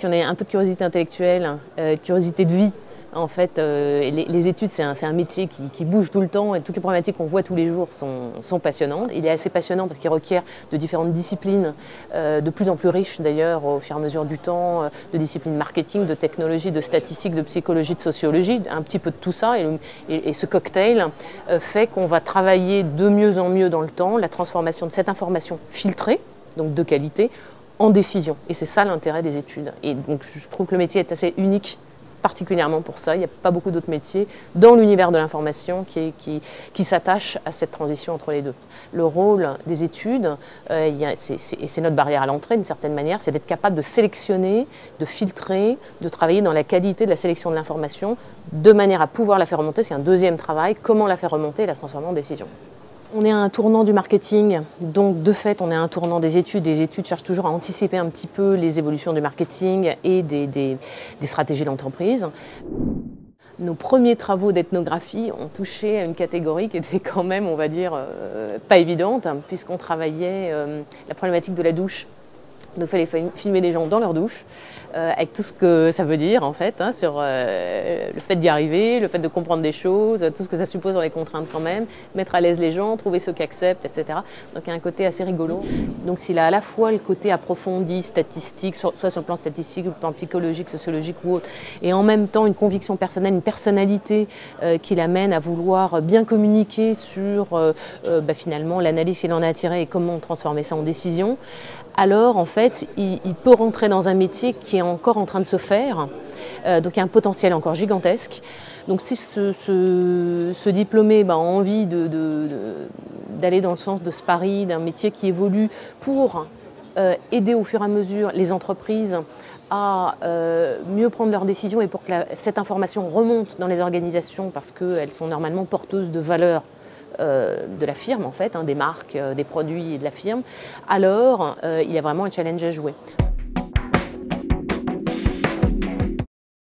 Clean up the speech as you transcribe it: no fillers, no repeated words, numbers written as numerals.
si on a un peu de curiosité intellectuelle, curiosité de vie, en fait, les études, c'est un métier qui bouge tout le temps et toutes les problématiques qu'on voit tous les jours sont passionnantes. Il est assez passionnant parce qu'il requiert de différentes disciplines, de plus en plus riches d'ailleurs au fur et à mesure du temps, de disciplines marketing, de technologie, de statistiques, de psychologie, de sociologie, un petit peu de tout ça. Et ce cocktail fait qu'on va travailler de mieux en mieux dans le temps la transformation de cette information filtrée, donc de qualité, en décision. Et c'est ça l'intérêt des études. Et donc je trouve que le métier est assez unique, particulièrement pour ça. Il n'y a pas beaucoup d'autres métiers dans l'univers de l'information qui s'attachent à cette transition entre les deux. Le rôle des études, et c'est notre barrière à l'entrée d'une certaine manière, c'est d'être capable de sélectionner, de filtrer, de travailler dans la qualité de la sélection de l'information de manière à pouvoir la faire remonter. C'est un deuxième travail, comment la faire remonter et la transformer en décision. On est à un tournant du marketing, donc de fait on est à un tournant des études. Les études cherchent toujours à anticiper un petit peu les évolutions du marketing et des stratégies d'entreprise. Nos premiers travaux d'ethnographie ont touché à une catégorie qui était quand même, on va dire, pas évidente, puisqu'on travaillait la problématique de la douche. Donc il fallait filmer des gens dans leur douche, avec tout ce que ça veut dire en fait, sur le fait d'y arriver, le fait de comprendre des choses, tout ce que ça suppose dans les contraintes quand même, mettre à l'aise les gens, trouver ceux qui acceptent, etc. Donc il y a un côté assez rigolo. Donc s'il a à la fois le côté approfondi, statistique, soit sur le plan statistique, le plan psychologique, sociologique ou autre, et en même temps une conviction personnelle, une personnalité qui l'amène à vouloir bien communiquer sur finalement l'analyse qu'il en a tirée et comment transformer ça en décision, alors en fait il peut rentrer dans un métier qui est encore en train de se faire, donc il y a un potentiel encore gigantesque. Donc si ce diplômé a envie d'aller dans le sens de ce pari d'un métier qui évolue pour aider au fur et à mesure les entreprises à mieux prendre leurs décisions et pour que cette information remonte dans les organisations parce qu'elles sont normalement porteuses de valeurs de la firme en fait, des marques, des produits et de la firme, alors il y a vraiment un challenge à jouer.